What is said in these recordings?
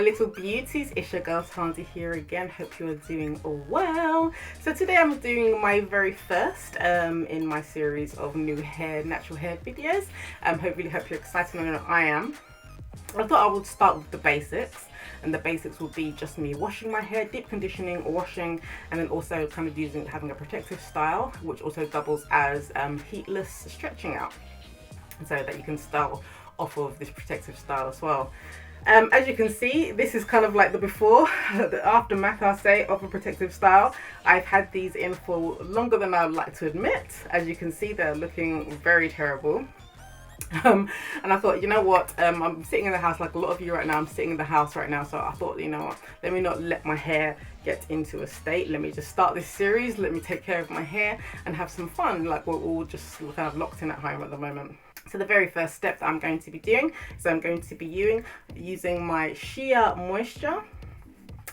my little beauties, it's your girl Tandy here again. Hope you are doing well. So today I'm doing my very first in my series of new natural hair videos. Hope you're excited, and I am. I thought I would start with the basics, and the basics will be just me washing my hair, deep conditioning, washing, and then also kind of having a protective style, which also doubles as heatless stretching out, so that you can style off of this protective style as well. As you can see, this is kind of like the before, the aftermath, I'll say, of a protective style. I've had these in for longer than I would like to admit. As you can see, they're looking very terrible. And I thought, you know what, I'm sitting in the house like a lot of you right now. I'm sitting in the house right now, so I thought, you know what, let me not let my hair get into a state. Let me just start this series, let me take care of my hair and have some fun, like we're all just kind of locked in at home at the moment. So the very first step that I'm going to be doing is I'm going to be using my Shea moisture.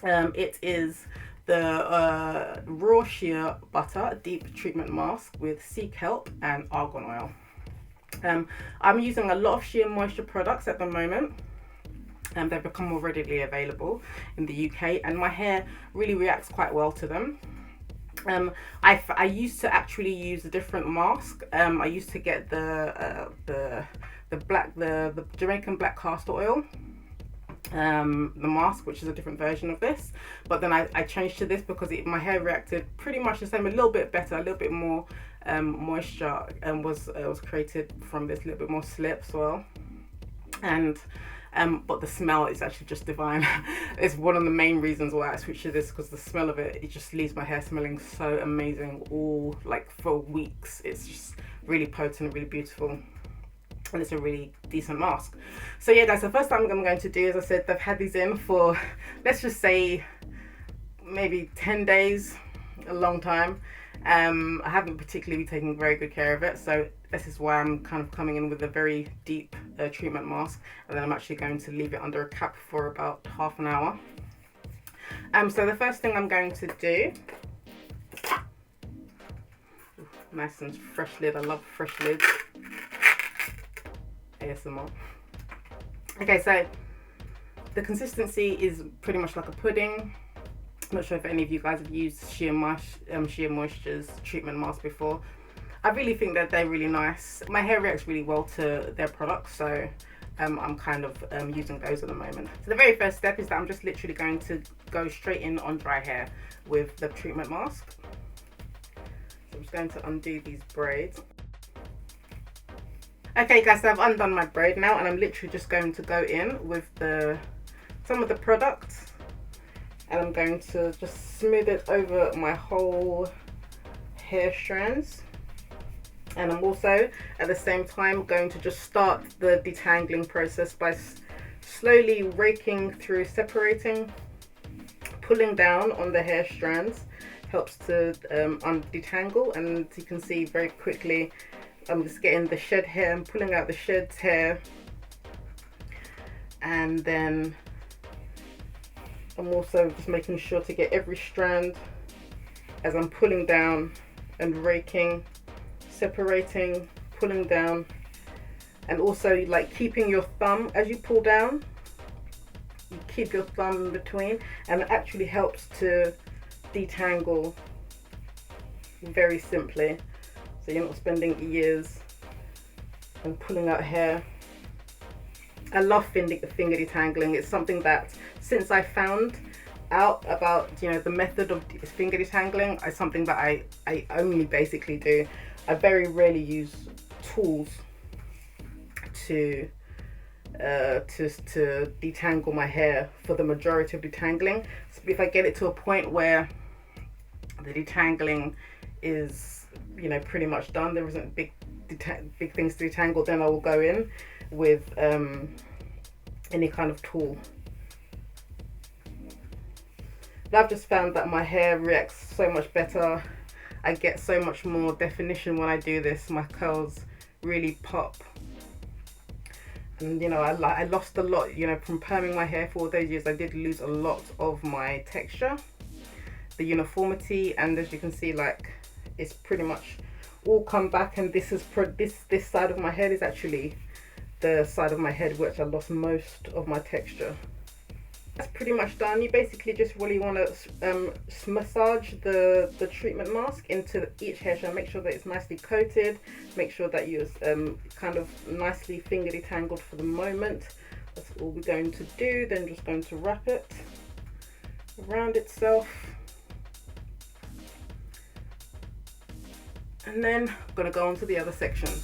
It is the raw shea butter deep treatment mask with sea kelp and argan oil. I'm using a lot of Shea moisture products at the moment. They've become more readily available in the UK, and my hair really reacts quite well to them. I used to actually use a different mask. I used to get the Jamaican black castor oil, the mask, which is a different version of this, but then I changed to this because my hair reacted pretty much the same, a little bit better, a little bit more moisture, and was created from this, little bit more slip as well. And but the smell is actually just divine. It's one of the main reasons why I switched to this, because the smell of it just leaves my hair smelling so amazing all like for weeks. It's just really potent, really beautiful, and it's a really decent mask. So yeah guys, the first thing I'm going to do, as I said, I've had these in for, let's just say, maybe 10 days, a long time. I haven't particularly taken very good care of it, so this is why I'm kind of coming in with a very deep treatment mask, and then I'm actually going to leave it under a cap for about half an hour. So the first thing I'm going to do, nice and fresh lid, I love fresh lids, ASMR. Okay, so the consistency is pretty much like a pudding. I'm not sure if any of you guys have used Shea Moisture's treatment mask before. I really think that they're really nice. My hair reacts really well to their products, so I'm kind of using those at the moment. So the very first step is that I'm just literally going to go straight in on dry hair with the treatment mask. So I'm just going to undo these braids. Okay guys, so I've undone my braid now, and I'm literally just going to go in with some of the products, and I'm going to just smooth it over my whole hair strands. And I'm also at the same time going to just start the detangling process by slowly raking through, separating, pulling down on the hair strands. Helps to detangle, and you can see very quickly I'm just getting the shed hair and pulling out the shed hair, and then I'm also just making sure to get every strand as I'm pulling down and raking, separating, pulling down, and also like keeping your thumb as you pull down. You keep your thumb in between, and it actually helps to detangle very simply, so you're not spending years and pulling out hair. I love finger detangling. It's something that, since I found out about, you know, the method of finger detangling, is something that I only basically do. I very rarely use tools to detangle my hair for the majority of detangling. So if I get it to a point where the detangling is, you know, pretty much done, there isn't big things to detangle, then I will go in with any kind of tool. But I've just found that my hair reacts so much better. I get so much more definition when I do this. My curls really pop. And you know, I lost a lot, you know, from perming my hair for all those years. I did lose a lot of my texture, the uniformity, and as you can see, like, it's pretty much all come back. And this is this side of my head is actually the side of my head which I lost most of my texture. That's pretty much done. You basically just really want to massage the treatment mask into each hair strand. Make sure that it's nicely coated. Make sure that you're kind of nicely finger detangled for the moment. That's all we're going to do. Then just going to wrap it around itself. And then I'm going to go on to the other sections.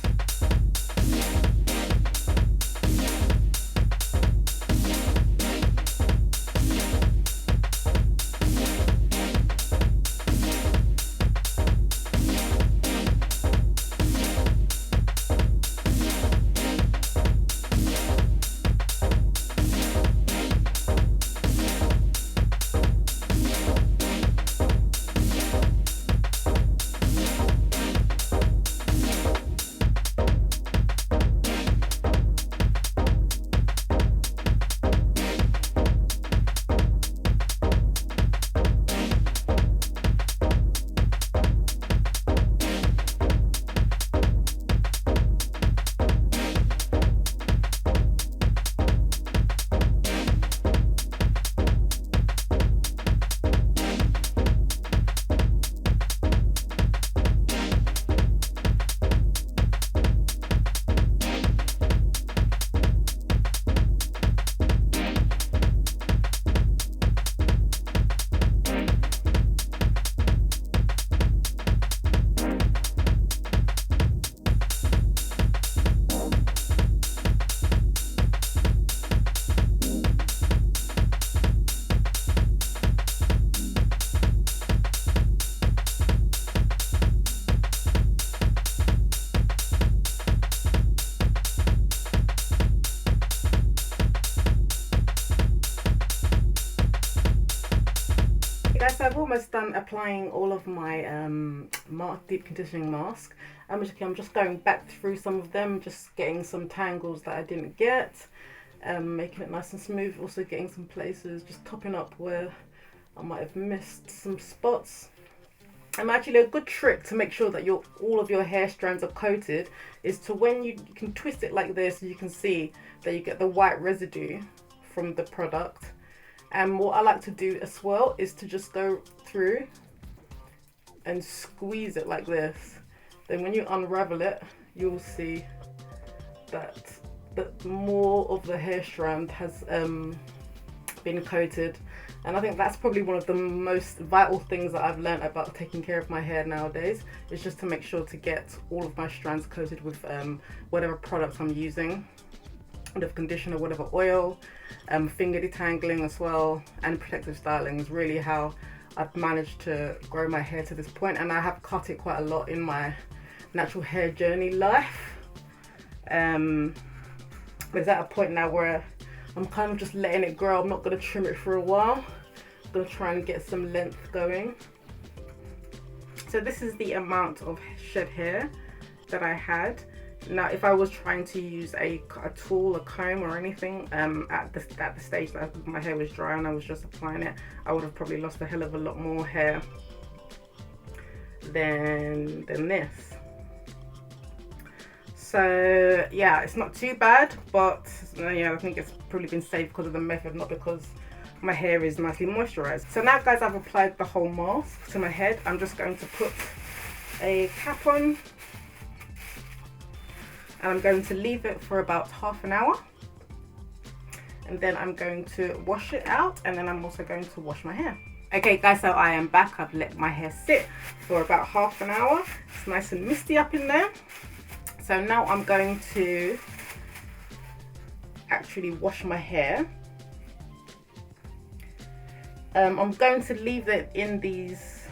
Guys, I've almost done applying all of my deep conditioning mask. I'm just going back through some of them, just getting some tangles that I didn't get, making it nice and smooth, also getting some places, just topping up where I might have missed some spots. Actually, a good trick to make sure that all of your hair strands are coated is to, when you can twist it like this, you can see that you get the white residue from the product. And what I like to do as well is to just go through and squeeze it like this. Then when you unravel it, you'll see that more of the hair strand has been coated. And I think that's probably one of the most vital things that I've learned about taking care of my hair nowadays, is just to make sure to get all of my strands coated with whatever product I'm using. Whatever conditioner, whatever oil, finger detangling as well, and protective styling is really how I've managed to grow my hair to this point. And I have cut it quite a lot in my natural hair journey life. There's at a point now where I'm kind of just letting it grow. I'm not going to trim it for a while. I'm going to try and get some length going. So this is the amount of shed hair that I had. Now, if I was trying to use a tool, a comb or anything at the stage that my hair was dry and I was just applying it, I would have probably lost a hell of a lot more hair than this. So yeah, it's not too bad, but yeah, I think it's probably been saved because of the method, not because my hair is nicely moisturized. So now, guys, I've applied the whole mask to my head. I'm just going to put a cap on. And I'm going to leave it for about half an hour, and then I'm going to wash it out, and then I'm also going to wash my hair. Okay guys, so I am back. I've let my hair sit for about half an hour. It's nice and misty up in there. So now I'm going to actually wash my hair. I'm going to leave it in these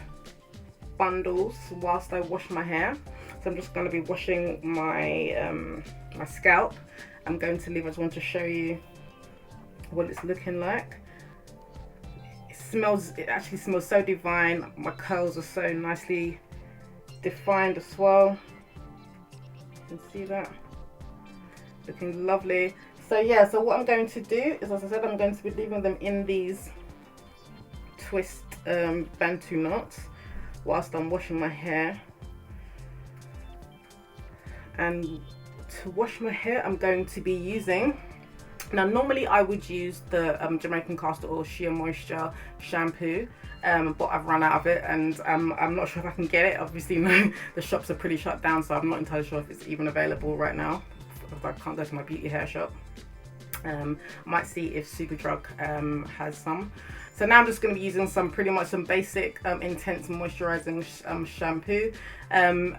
bundles whilst I wash my hair. So I'm just going to be washing my my scalp. I'm going to leave. I just want to show you what it's looking like. It actually smells so divine. My curls are so nicely defined as well. You can see that, looking lovely. So yeah, so what I'm going to do is, as I said, I'm going to be leaving them in these twist bantu knots whilst I'm washing my hair. And to wash my hair, I'm going to be using Now normally I would use the Jamaican Castor Oil Sheer Moisture shampoo, but I've run out of it, and I'm not sure if I can get it. Obviously no, the shops are pretty shut down, so I'm not entirely sure if it's even available right now. I can't go to my beauty hair shop. Might see if Superdrug has some. So now I'm just going to be using pretty much some basic intense moisturizing shampoo.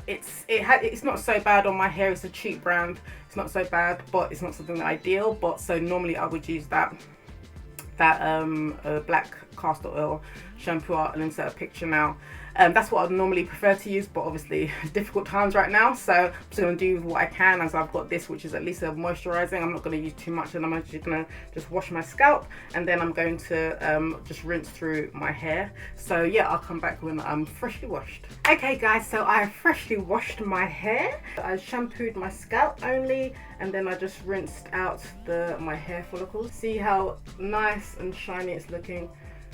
It's not so bad on my hair. It's a cheap brand. It's not so bad, but it's not something that I deal. But so normally I would use that black castor oil shampoo. I'll insert a picture now. That's what I'd normally prefer to use, but obviously difficult times right now, so I'm just going to do what I can, as I've got this, which is at least a moisturizing. I'm not going to use too much, and I'm actually going to just wash my scalp, and then I'm going to just rinse through my hair. So yeah, I'll come back when I'm freshly washed. Okay guys, so I freshly washed my hair. I shampooed my scalp only, and then I just rinsed out my hair follicles. See how nice and shiny it's looking.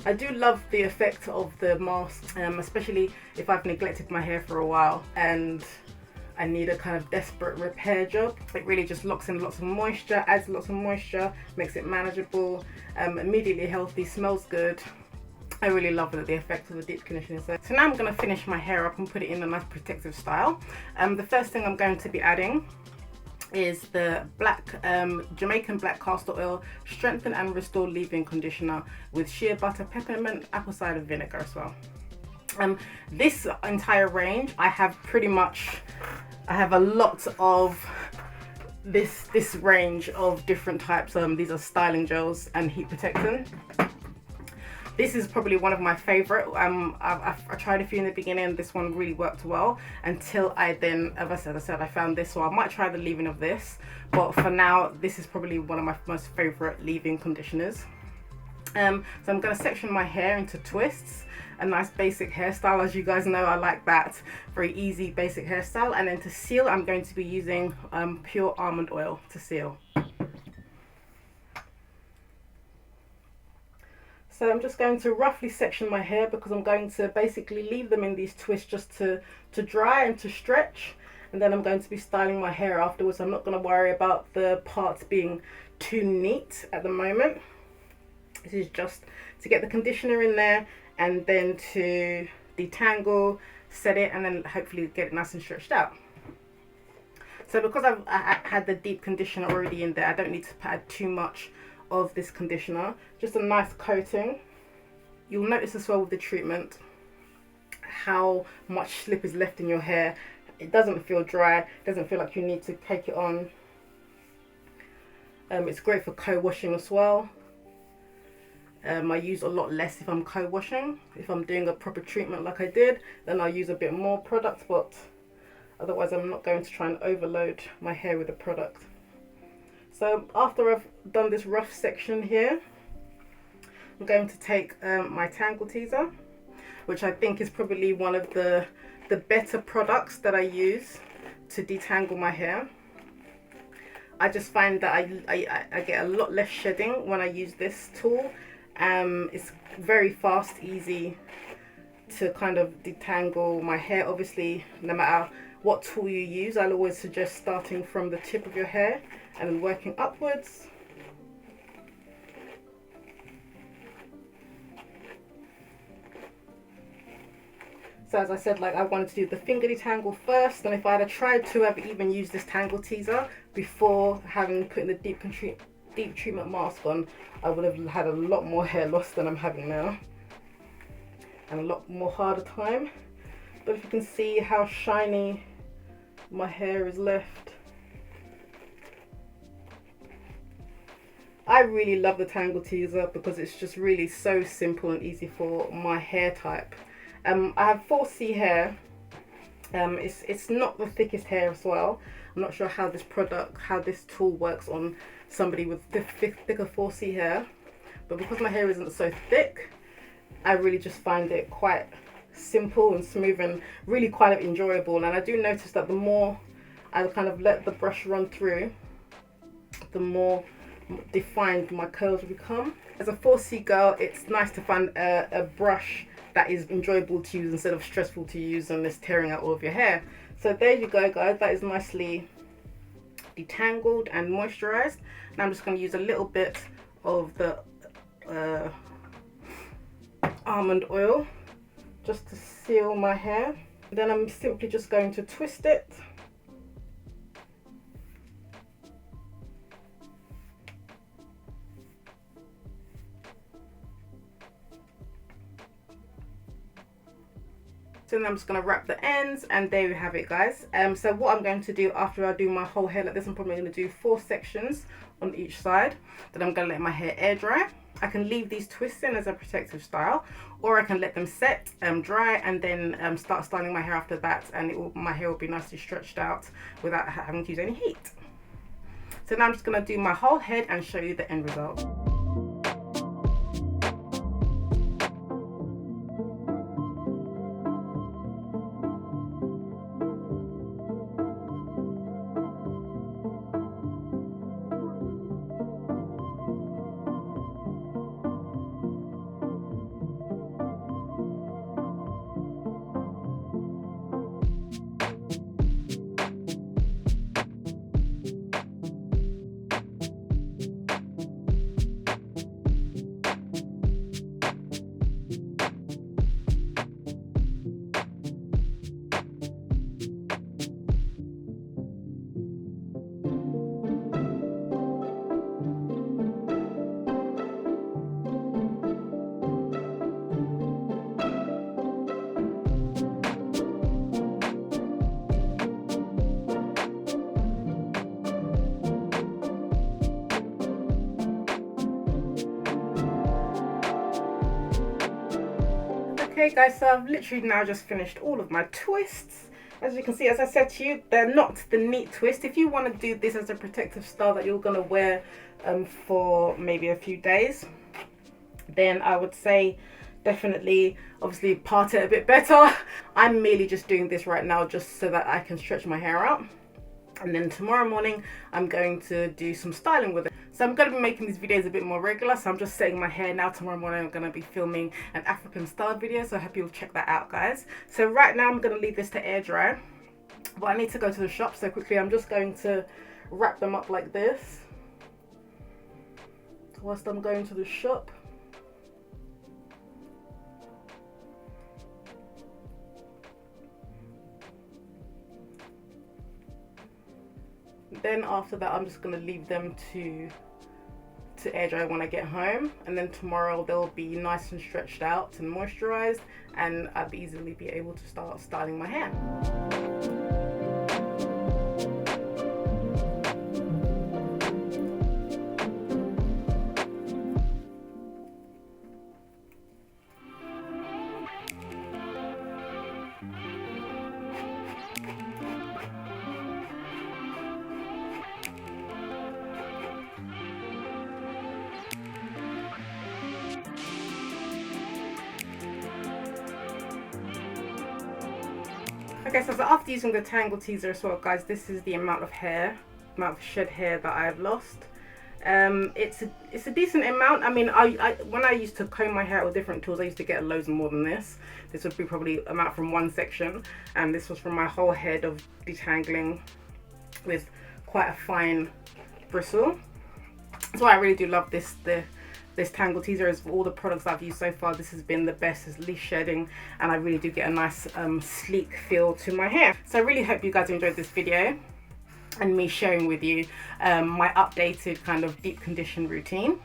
I do love the effect of the mask, especially if I've neglected my hair for a while and I need a kind of desperate repair job. It really just locks in lots of moisture, adds lots of moisture, makes it manageable, immediately healthy, smells good. I really love the effect of the deep conditioner. So now I'm going to finish my hair up and put it in a nice protective style. The first thing I'm going to be adding is the Jamaican black castor oil strengthen and restore leave-in conditioner with shea butter, peppermint, apple cider vinegar as well. This entire range I have a lot of this range of different types. These are styling gels and heat protectant. This is probably one of my favorite. I tried a few in the beginning. This one really worked well until I then, as I said, I found this. So I might try the leave-in of this. But for now, this is probably one of my most favorite leave-in conditioners. So I'm going to section my hair into twists. A nice basic hairstyle. As you guys know, I like that. Very easy basic hairstyle. And then to seal, I'm going to be using pure almond oil to seal. So I'm just going to roughly section my hair because I'm going to basically leave them in these twists just to dry and to stretch. And then I'm going to be styling my hair afterwards. I'm not going to worry about the parts being too neat at the moment. This is just to get the conditioner in there and then to detangle, set it, and then hopefully get it nice and stretched out. So because I had the deep conditioner already in there, I don't need to add too much of this conditioner, just a nice coating. You'll notice as well with the treatment how much slip is left in your hair. It doesn't feel dry, doesn't feel like you need to take it on. It's great for co-washing as well. I use a lot less if I'm co-washing. If I'm doing a proper treatment like I did, then I'll use a bit more product, but otherwise I'm not going to try and overload my hair with the product. So after I've done this rough section here, I'm going to take my Tangle Teezer, which I think is probably one of the better products that I use to detangle my hair. I just find that I get a lot less shedding when I use this tool. It's very fast, easy to kind of detangle my hair. Obviously, no matter what tool you use, I'll always suggest starting from the tip of your hair and then working upwards. So as I said, like I wanted to do the finger detangle first, and if I had tried to have even used this Tangle Teezer before having put in the deep treatment mask on, I would have had a lot more hair loss than I'm having now, and a lot more harder time. But if you can see how shiny my hair is left, I really love the Tangle Teezer because it's just really so simple and easy for my hair type. I have 4C hair. It's not the thickest hair as well. I'm not sure how this tool works on somebody with thicker 4C hair, but because my hair isn't so thick, I really just find it quite simple and smooth and really quite enjoyable. And I do notice that the more I kind of let the brush run through, the more defined my curls become. As a 4C girl, it's nice to find a brush that is enjoyable to use instead of stressful to use and it's tearing out all of your hair. So there you go guys, that is nicely detangled and moisturized. And I'm just going to use a little bit of the almond oil just to seal my hair. Then I'm simply just going to twist it. So then I'm just going to wrap the ends, and there you have it, guys. So what I'm going to do after I do my whole hair like this, I'm probably going to do 4 sections on each side. Then I'm going to let my hair air dry. I can leave these twists in as a protective style, or I can let them set, dry, and then start styling my hair after that, and my hair will be nicely stretched out without having to use any heat. So now I'm just going to do my whole head and show you the end result. Okay guys, so I've literally now just finished all of my twists. As you can see, as I said to you, they're not the neat twist. If you want to do this as a protective style that you're going to wear for maybe a few days, then I would say definitely, obviously, part it a bit better. I'm merely just doing this right now just so that I can stretch my hair out. And then tomorrow morning, I'm going to do some styling with it. So I'm going to be making these videos a bit more regular. So I'm just setting my hair now. Tomorrow morning, I'm going to be filming an African style video. So I hope you'll check that out, guys. So right now, I'm going to leave this to air dry. But I need to go to the shop. So quickly, I'm just going to wrap them up like this whilst I'm going to the shop. Then after that, I'm just going to leave them to air dry when I get home, and then tomorrow they'll be nice and stretched out and moisturized, and I'll easily be able to start styling my hair. Okay, so after using the Tangle Teezer as well, guys, this is the amount of shed hair that I've lost. It's a decent amount. I mean, when I used to comb my hair with different tools, I used to get loads more than this. This would be probably amount from one section, and this was from my whole head of detangling with quite a fine bristle. So I really do love this Tangle Teezer. Is all the products I've used so far, this has been the best. It's least shedding, and I really do get a nice sleek feel to my hair. So I really hope you guys enjoyed this video and me sharing with you my updated kind of deep condition routine.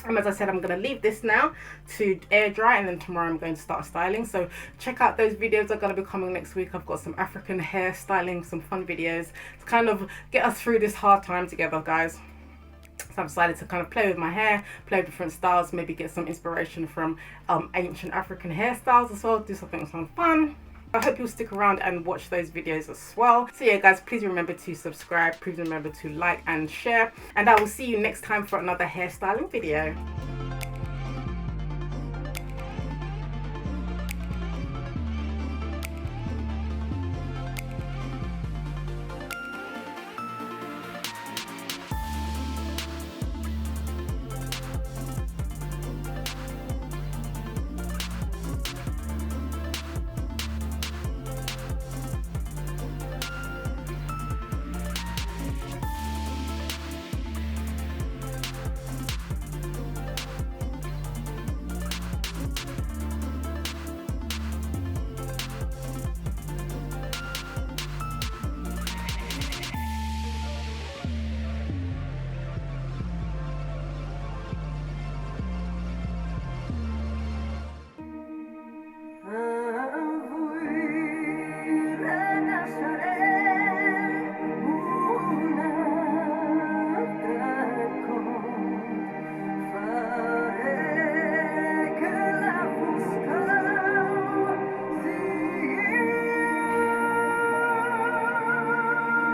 And as I said, I'm going to leave this now to air dry, and then tomorrow I'm going to start styling. So check out those videos that are going to be coming next week. I've got some African hair styling, some fun videos to kind of get us through this hard time together, guys. So I've decided to kind of play with my hair, play with different styles, maybe get some inspiration from ancient African hairstyles as well, do something fun. I hope you'll stick around and watch those videos as well. So yeah, guys, please remember to subscribe, please remember to like and share, and I will see you next time for another hairstyling video.